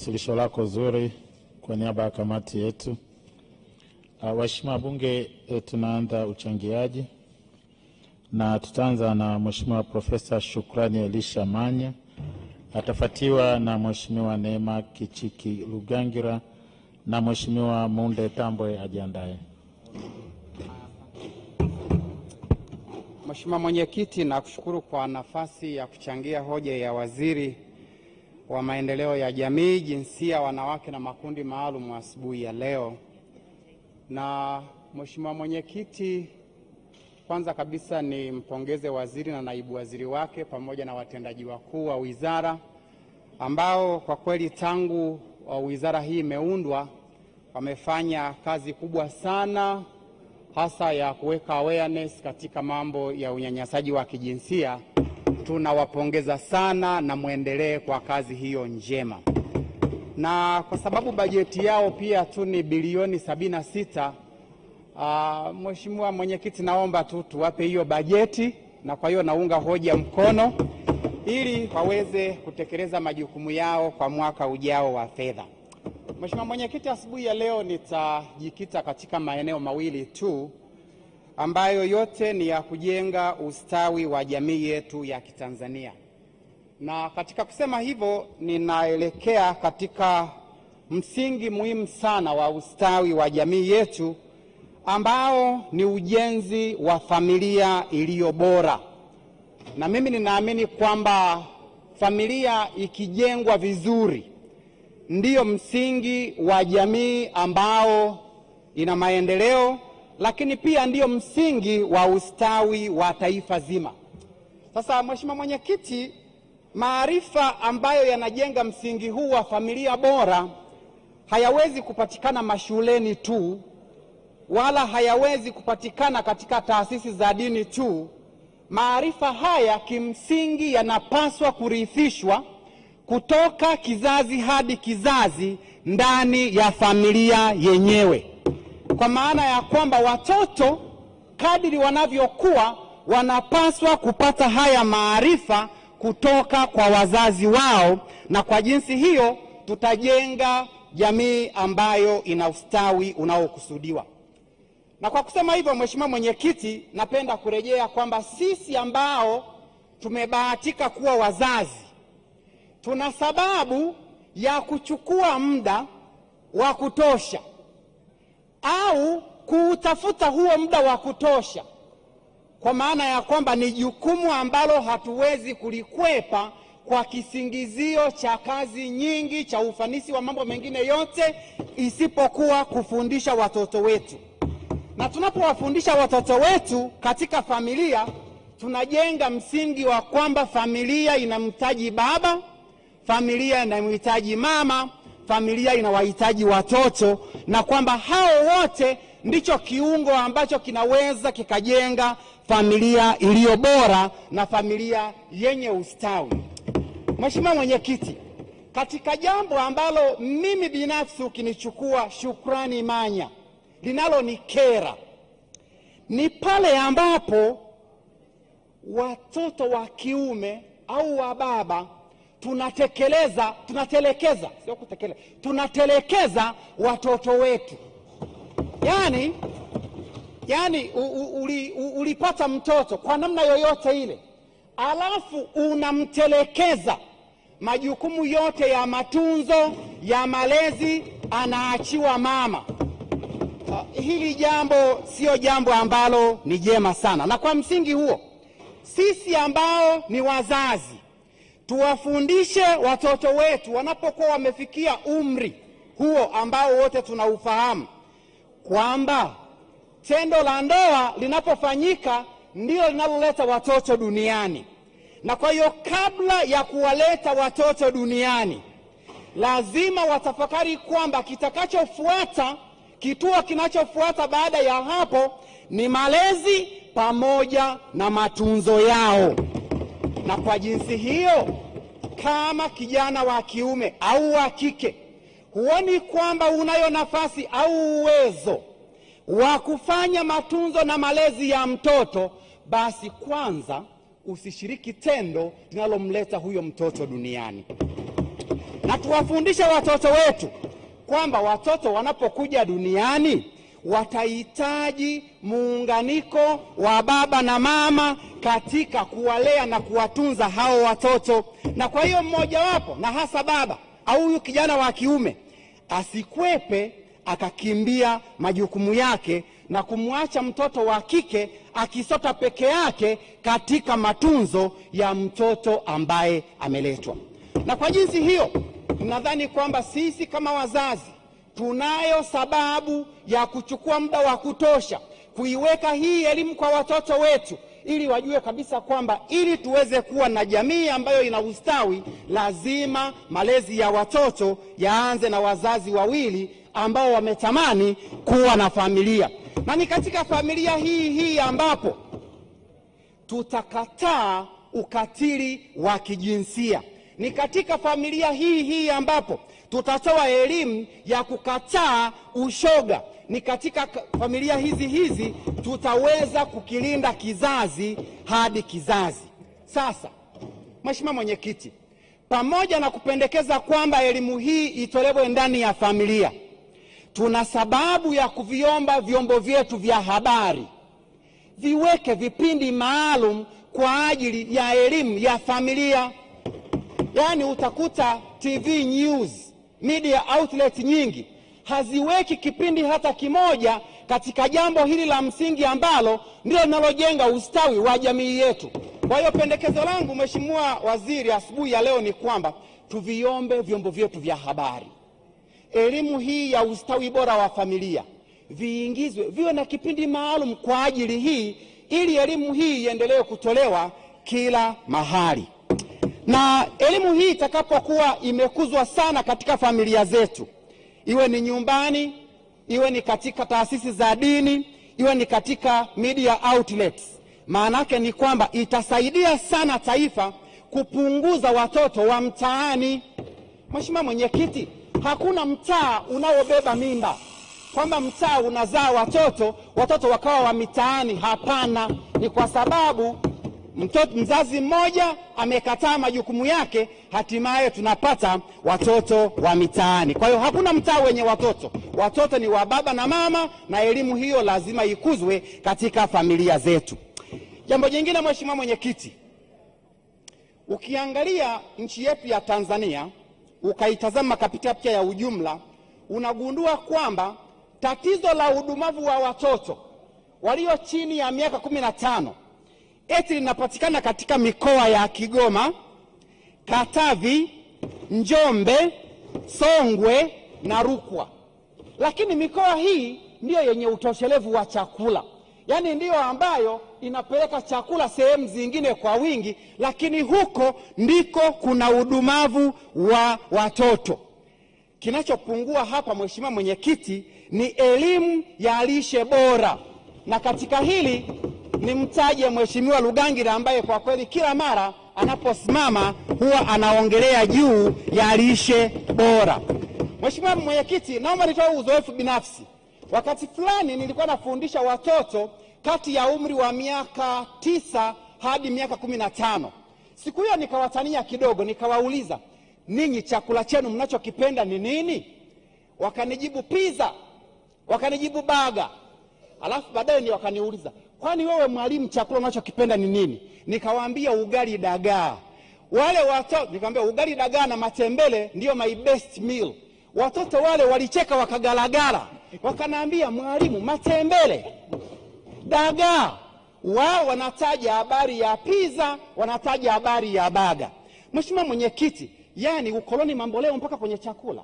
Wasilisho lako zuri kwa niaba ya kamati yetu. Waheshimiwa bunge, tunaanza uchangiaji na tutaanza na Mheshimiwa Profesa Shukrani Elisha Manya, atafuatiwa na Mheshimiwa Neema Kichiki Lugangira na Mheshimiwa Munde Tambwe ajiandae. Mheshimiwa Mwenyekiti, nakushukuru kwa nafasi ya kuchangia hoja ya Waziri wa Maendeleo ya Jamii, Jinsia, Wanawake na Makundi Maalum asubuhi ya leo. Na Mheshimiwa Mwenyekiti, kwanza kabisa ni mpongeze waziri na naibu waziri wake pamoja na watendaji wakuu wa wizara ambao kwa kweli tangu wizara hii imeundwa wamefanya kazi kubwa sana, hasa ya kuweka awareness katika mambo ya unyanyasaji wa kijinsia. Tunawapongeza sana na muendelee kwa kazi hiyo njema. Na kwa sababu bajeti yao pia tu ni bilioni 76, Mheshimiwa Mwenyekiti, naomba tu tuwape hiyo bajeti, na kwa hiyo naunga hoja mkono ili waweze kutekeleza majukumu yao kwa mwaka ujao wa fedha. Mheshimiwa Mwenyekiti, asubuhi ya leo nitajikita katika maeneo mawili tu ambayo yote ni ya kujenga ustawi wa jamii yetu ya Kitanzania. Na katika kusema hivyo ninaelekea katika msingi muhimu sana wa ustawi wa jamii yetu ambao ni ujenzi wa familia iliyo bora. Na mimi ninaamini kwamba familia ikijengwa vizuri ndiyo msingi wa jamii ambao ina maendeleo, lakini pia ndiyo msingi wa ustawi wa taifa zima. Sasa Mheshimiwa Mwenyekiti, maarifa ambayo yanajenga msingi huu wa familia bora hayawezi kupatikana mashuleni tu, wala hayawezi kupatikana katika taasisi za dini tu. Maarifa haya kimsingi yanapaswa kurithishwa kutoka kizazi hadi kizazi ndani ya familia yenyewe. Kwa maana ya kwamba watoto kadiri wanavyokuwa wanapaswa kupata haya maarifa kutoka kwa wazazi wao, na kwa jinsi hiyo tutajenga jamii ambayo ina ustawi unaokusudiwa. Na kwa kusema hivyo, Mheshimiwa Mwenyekiti, napenda kurejea kwamba sisi ambao tumebahatika kuwa wazazi tuna sababu ya kuchukua muda wa kutosha au kuutafuta huo muda wa kutosha, kwa maana ya kwamba ni jukumu ambalo hatuwezi kulikwepa kwa kisingizio cha kazi nyingi, cha ufanisi wa mambo mengine yote isipokuwa kufundisha watoto wetu. Na tunapowafundisha watoto wetu katika familia, tunajenga msingi wa kwamba familia inamhitaji baba, familia inamhitaji mama, familia inawahitaji watoto, na kwamba hao wote ndicho kiungo ambacho kinaweza kikajenga familia iliyo bora na familia yenye ustawi. Mheshimiwa Mwenyekiti, katika jambo ambalo mimi binafsi ukinichukua Shukrani Manya linalonikera ni pale ambapo watoto wa kiume au wa baba tunatelekeza watoto wetu. Yani ulipata mtoto kwa namna yoyote ile, alafu unamtelekeza. Majukumu yote ya matunzo, ya malezi anaachiwa mama. Hili jambo sio jambo ambalo ni jema sana. Na kwa msingi huo, sisi ambao ni wazazi tuwafundishe watoto wetu wanapokuwa wamefikia umri huo ambao wote tunaufahamu, kwamba tendo la ndoa linapofanyika ndio linaloleta watoto duniani. Na kwa hiyo kabla ya kuwaleta watoto duniani, lazima watafakari kwamba kitakachofuata, kituo kinachofuata baada ya hapo ni malezi pamoja na matunzo yao. Na kwa jinsi hiyo, kama kijana wa kiume au wa kike huoni kwamba unayo nafasi au uwezo wa kufanya matunzo na malezi ya mtoto, basi kwanza usishiriki tendo linalomleta huyo mtoto duniani. Na na tuwafundishe watoto wetu kwamba watoto wanapokuja duniani watahitaji muunganiko wa baba na mama katika kuwalea na kuwatunza hao watoto. Na kwa hiyo mmoja wapo, na hasa baba au huyu kijana wa kiume, asikwepe akakimbia majukumu yake na kumwacha mtoto wa kike akisota peke yake katika matunzo ya mtoto ambaye ameletwa. Na kwa jinsi hiyo, nadhani kwamba sisi kama wazazi tunayo sababu ya kuchukua muda wa kutosha kuiweka hii elimu kwa watoto wetu, ili wajue kabisa kwamba ili tuweze kuwa na jamii ambayo ina ustawi, lazima malezi ya watoto yaanze na wazazi wawili ambao wametamani kuwa na familia. Na ni katika familia hii ambapo tutakataa ukatili wa kijinsia. Ni katika familia hii ambapo tutatoa elimu ya kukataa ushoga. Ni katika familia hizi tutaweza kukilinda kizazi hadi kizazi. Sasa, Mheshimiwa Mwenyekiti, pamoja na kupendekeza kwamba elimu hii itolewe ndani ya familia, tuna sababu ya kuviomba vyombo vyetu vya habari viweke vipindi maalum kwa ajili ya elimu ya familia. Yaani utakuta TV news, media outlet nyingi haziweki kipindi hata kimoja katika jambo hili la msingi ambalo ndilo linalojenga ustawi wa jamii yetu. Kwa hiyo pendekezo langu, Mheshimiwa Waziri, asubuhi ya leo ni kwamba tuviombe vyombo vyetu vya habari elimu hii ya ustawi bora wa familia viingizwe, viwe na kipindi maalum kwa ajili hii, ili elimu hii iendelee kutolewa kila mahali. Na elimu hii itakapokuwa imekuzwa sana katika familia zetu, iwe ni nyumbani, iwe ni katika taasisi za dini, iwe ni katika media outlets, maana yake ni kwamba itasaidia sana taifa kupunguza watoto wa mtaani. Mheshimiwa Mwenyekiti, hakuna mtaa unaobeba mimba kwamba mtaa unazaa watoto wakawa wa mitaani. Hapana, ni kwa sababu mzazi mmoja amekataa majukumu yake, hatimaye tunapata watoto wa mitaani. Kwa hiyo hakuna mtaa wenye watoto ni wa baba na mama, na elimu hiyo lazima ikuzwe katika familia zetu. Jambo jingine, Mheshimiwa Mwenyekiti, ukiangalia nchi yetu ya Tanzania ukaitazama katika picha ya ujumla, unagundua kwamba tatizo la udumavu wa watoto walio chini ya miaka 15 eti linapatikana katika mikoa ya Kigoma, Katavi, Njombe, Songwe na Rukwa. Lakini mikoa hii ndiyo yenye utoshelevu wa chakula, yaani ndiyo ambayo inapeleka chakula sehemu zingine kwa wingi, lakini huko ndiko kuna udumavu wa watoto. Kinachopungua hapa, Mheshimiwa Mwenyekiti, ni elimu ya lishe bora, na katika hili nimtaje Mheshimiwa Lugangira ambaye kwa kweli kila mara anaposimama huwa anaongelea juu ya lishe bora. Mheshimiwa Mwenyekiti, naomba nitoe uzoefu binafsi. Wakati fulani nilikuwa nafundisha watoto kati ya umri wa miaka 9 hadi miaka 15. Siku hiyo nikawatania kidogo, nikawauliza, ninyi chakula chenu mnachokipenda ni nini? Wakanijibu pizza, wakanijibu baga. Alafu baadaye wakaniuliza, kwani wewe mwalimu chakula unachokipenda ni nini? Nikawaambia ugali dagaa. Wale watoto nikamwambia ugali dagaa na matembele ndio my best meal. Watoto wale walicheka wakagalagala. Wakanaambia, mwalimu, matembele, dagaa. Wao wanataja habari ya pizza, wanataja habari ya baga. Mheshimiwa Mwenyekiti, yani ukoloni mamboleo mpaka kwenye chakula.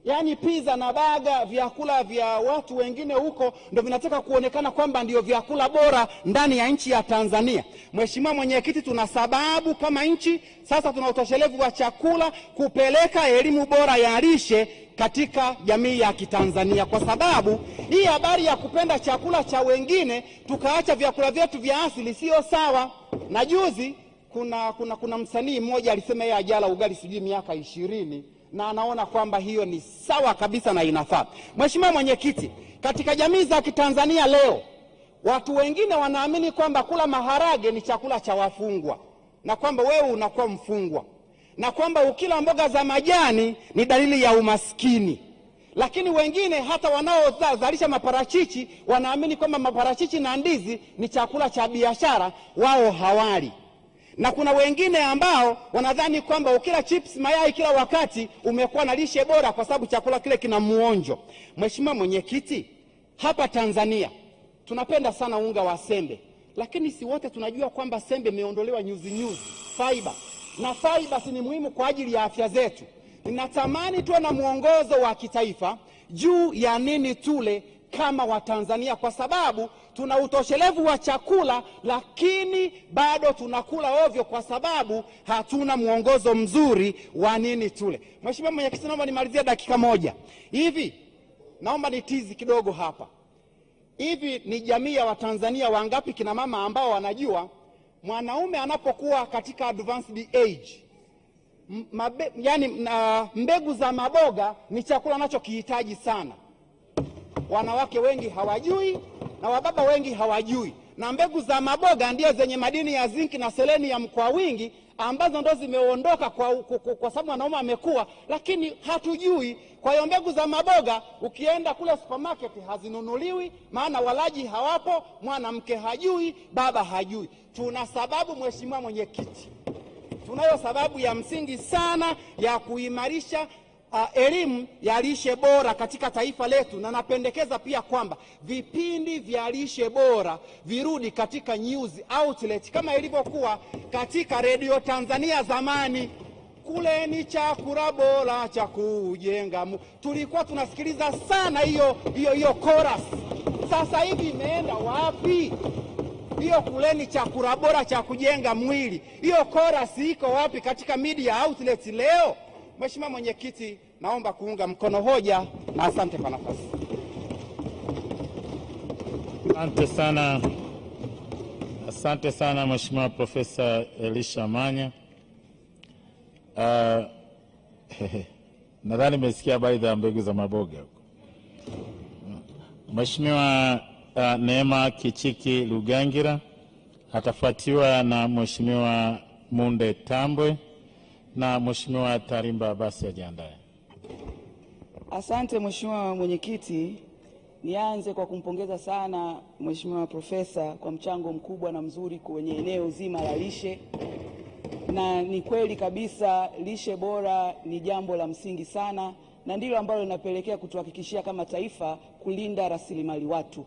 Yaani pizza na baga, vyakula vya watu wengine huko, ndio vinataka kuonekana kwamba ndio vyakula bora ndani ya nchi ya Tanzania. Mheshimiwa Mwenyekiti, tuna sababu kama nchi sasa tuna utoshelevu wa chakula kupeleka elimu bora ya lishe katika jamii ya Kitanzania, kwa sababu hii habari ya kupenda chakula cha wengine tukaacha vyakula vyetu vya asili sio sawa. Na juzi kuna msanii mmoja alisema yeye ajala ugali sijui miaka 20, na anaona kwamba hiyo ni sawa kabisa na inafaa. Mheshimiwa Mwenyekiti, katika jamii za Kitanzania leo watu wengine wanaamini kwamba kula maharage ni chakula cha wafungwa na kwamba wewe unakuwa mfungwa. na kwamba ukila mboga za majani ni dalili ya umaskini. Lakini wengine hata wanaozalisha maparachichi wanaamini kwamba maparachichi na ndizi ni chakula cha biashara, wao hawali. Na kuna wengine ambao wanadhani kwamba ukila chips mayai kila wakati umekuwa na lishe bora kwa sababu chakula kile kina muonjo. Mheshimiwa Mwenyekiti, hapa Tanzania tunapenda sana unga wa sembe, lakini si wote tunajua kwamba sembe imeondolewa nyuzi fiber, na fiber ni muhimu kwa ajili ya afya zetu. Ninatamani tuwe na mwongozo wa kitaifa juu ya nini tule kama Watanzania, kwa sababu tuna utoshelevu wa chakula lakini bado tunakula ovyo kwa sababu hatuna mwongozo mzuri wa nini tule. Mheshimiwa Mwenyekiti, naomba nimalizie dakika moja. Hivi naomba nitizi kidogo hapa. Hivi ni jamii ya Watanzania wangapi kina mama ambao wanajua mwanaume anapokuwa katika advanced age mbegu za maboga ni chakula anachokihitaji sana? Wanawake wengi hawajui na wababa wengi hawajui, na mbegu za maboga ndio zenye madini ya zinki na selenium kwa wingi, ambazo ndo zimeondoka kwa sababu wanaume amekuwa, lakini hatujui. Kwa hiyo mbegu za maboga ukienda kule supermarket hazinunuliwi, maana walaji hawapo, mwanamke hajui, baba hajui. Tuna sababu, Mheshimiwa Mwenyekiti, tunayo sababu ya msingi sana ya kuimarisha elimu ya lishe bora katika taifa letu, na napendekeza pia kwamba vipindi vya lishe bora virudi katika news outlet kama ilivyokuwa katika Radio Tanzania zamani. Kule ni chakula bora cha kujenga, tulikuwa tunasikiliza sana hiyo chorus. Sasa hivi imeenda wapi hiyo kuleni chakula bora cha kujenga mwili? Hiyo chorus iko wapi katika media outlet leo? Mheshimiwa Mwenyekiti, naomba kuunga mkono hoja na asante kwa nafasi. Asante sana Mheshimiwa Profesa Elisha Manya. Nadhani nimesikia habari za mbegu za maboga huko. Mheshimiwa Neema Kichiki Lugangira atafuatiwa na Mheshimiwa Munde Tambwe na Mheshimiwa Tarimba basi ajiandae. Asante Mheshimiwa Mwenyekiti, nianze kwa kumpongeza sana Mheshimiwa Profesa kwa mchango mkubwa na mzuri kwenye eneo zima la lishe. Na ni kweli kabisa lishe bora ni jambo la msingi sana, na ndilo ambalo linapelekea kutuhakikishia kama taifa kulinda rasilimali watu.